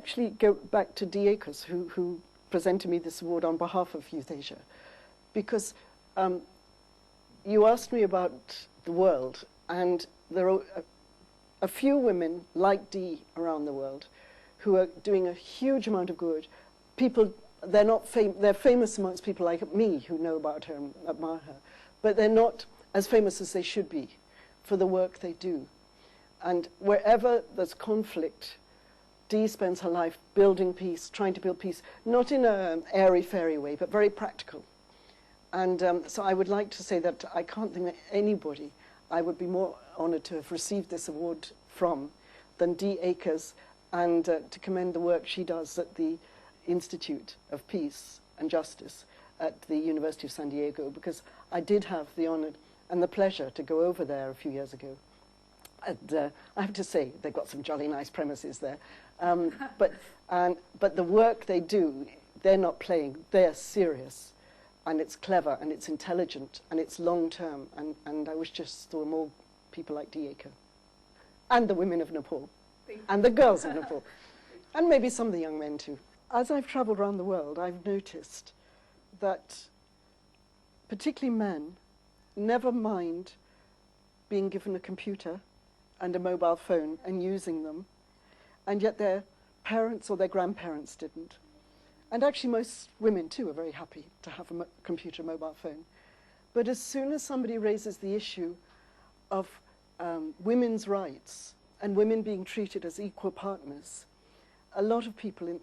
actually go back to Dee Akers, who presented me this award on behalf of Youth Asia, because you asked me about the world, and there are a few women like Dee around the world who are doing a huge amount of good. People, they're famous amongst people like me who know about her and admire her, but they're not as famous as they should be for the work they do. And wherever there's conflict, Dee spends her life building peace, trying to build peace, not in an airy-fairy way, but very practical. And so I would like to say that I can't think that anybody I would be more honored to have received this award from than Dee Akers, and to commend the work she does at the Institute of Peace and Justice at the University of San Diego, because I did have the honor and the pleasure to go over there a few years ago. And I have to say, they've got some jolly nice premises there. But the work they do, they're not playing, they're serious. And it's clever, and it's intelligent, and it's long-term. And I wish just there were more people like Dee Akers. And the women of Nepal. And the girls of Nepal. And maybe some of the young men too. As I've traveled around the world, I've noticed that particularly men never mind being given a computer and a mobile phone and using them, and yet their parents or their grandparents didn't. And actually most women too are very happy to have a computer, mobile phone. But as soon as somebody raises the issue of women's rights and women being treated as equal partners, a lot of people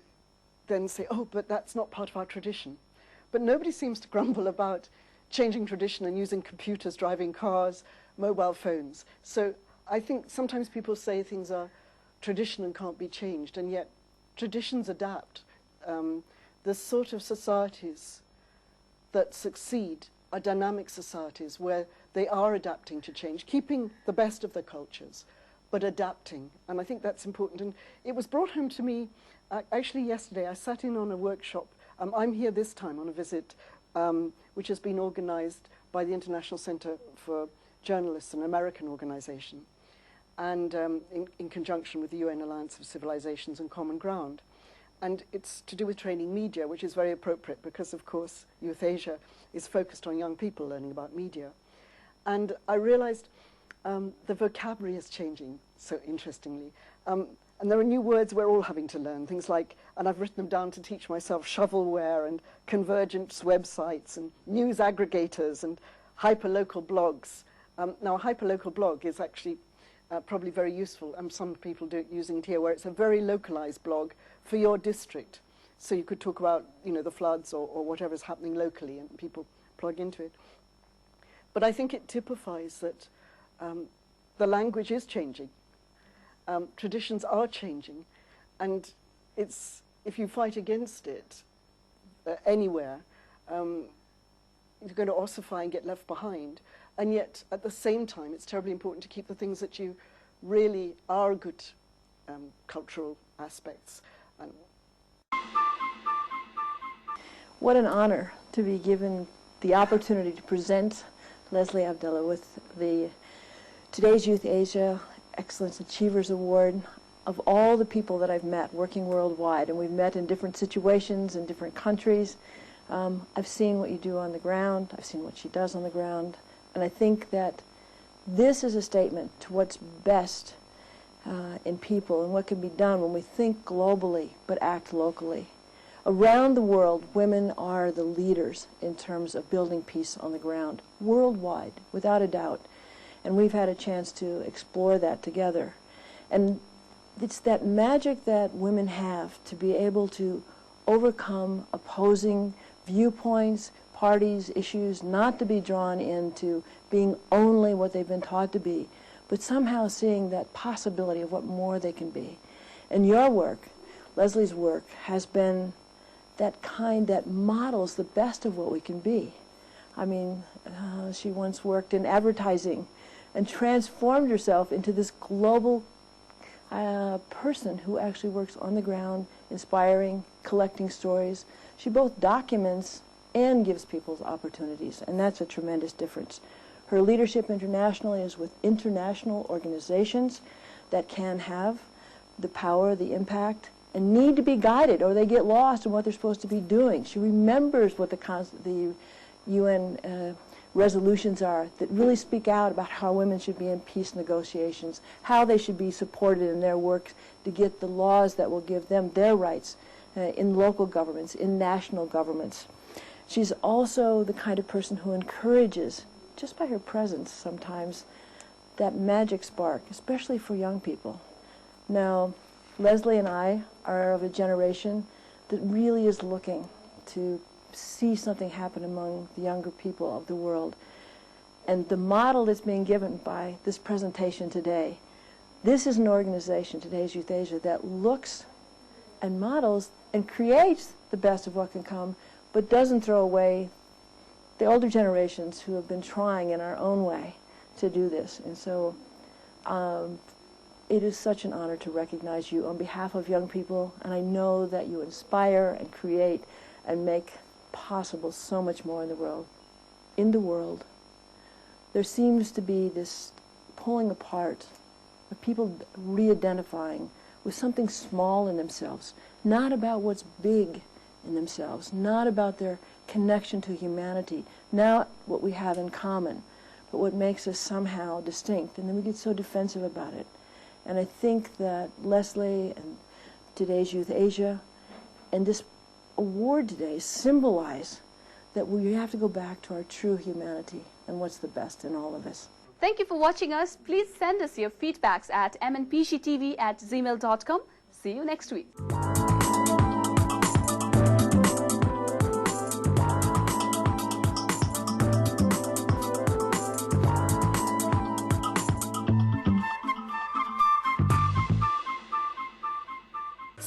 then say, oh, but that's not part of our tradition. But nobody seems to grumble about changing tradition and using computers, driving cars, mobile phones. So I think sometimes people say things are tradition and can't be changed, and yet traditions adapt. The sort of societies that succeed are dynamic societies where they are adapting to change, keeping the best of the cultures, but adapting. And I think that's important. And it was brought home to me, actually yesterday, I sat in on a workshop. I'm here this time on a visit, which has been organized by the International Center for Journalists, an American organization, and in conjunction with the UN Alliance of Civilizations and Common Ground. And it's to do with training media, which is very appropriate because, of course, Youth Asia is focused on young people learning about media. And I realized the vocabulary is changing so interestingly. And there are new words we're all having to learn, things like, and I've written them down to teach myself, shovelware and convergence websites and news aggregators and hyperlocal blogs. Now, a hyperlocal blog is actually probably very useful, and some people do it using it here, where it's a very localized blog for your district. So you could talk about, you know, the floods or whatever's happening locally, and people plug into it. But I think it typifies that the language is changing. Traditions are changing, and it's, if you fight against it anywhere, you're going to ossify and get left behind. And yet, at the same time, it's terribly important to keep the things that you really are good cultural aspects. What an honor to be given the opportunity to present Leslie Abdullah with the today's Youth Asia Excellence Achievers Award. Of all the people that I've met working worldwide, and we've met in different situations in different countries, I've seen what you do on the ground, I've seen what she does on the ground, and I think that this is a statement to what's best in people and what can be done when we think globally but act locally. Around the world, women are the leaders in terms of building peace on the ground, worldwide, without a doubt. And we've had a chance to explore that together. And it's that magic that women have to be able to overcome opposing viewpoints, parties, issues, not to be drawn into being only what they've been taught to be, but somehow seeing that possibility of what more they can be. And your work, Leslie's work, has been that kind that models the best of what we can be. I mean, she once worked in advertising and transformed herself into this global person who actually works on the ground, inspiring, collecting stories. She both documents and gives people opportunities, and that's a tremendous difference. Her leadership internationally is with international organizations that can have the power, the impact, and need to be guided, or they get lost in what they're supposed to be doing. She remembers what the UN resolutions are that really speak out about how women should be in peace negotiations, how they should be supported in their work to get the laws that will give them their rights in local governments, in national governments. She's also the kind of person who encourages, just by her presence sometimes, that magic spark, especially for young people. Now, Leslie and I are of a generation that really is looking to see something happen among the younger people of the world. And the model that's being given by this presentation today, this is an organization, Today's Youth Asia, that looks and models and creates the best of what can come, but doesn't throw away the older generations who have been trying in our own way to do this. And so it is such an honor to recognize you on behalf of young people, and I know that you inspire and create and make possible so much more in the world. In the world, there seems to be this pulling apart of people re-identifying with something small in themselves, not about what's big in themselves, not about their connection to humanity, not what we have in common, but what makes us somehow distinct, and then we get so defensive about it. And I think that Leslie and Today's Youth Asia and this award today symbolize that we have to go back to our true humanity and what's the best in all of us. Thank you for watching us. Please send us your feedbacks at mnpgtv@gmail.com. See you next week.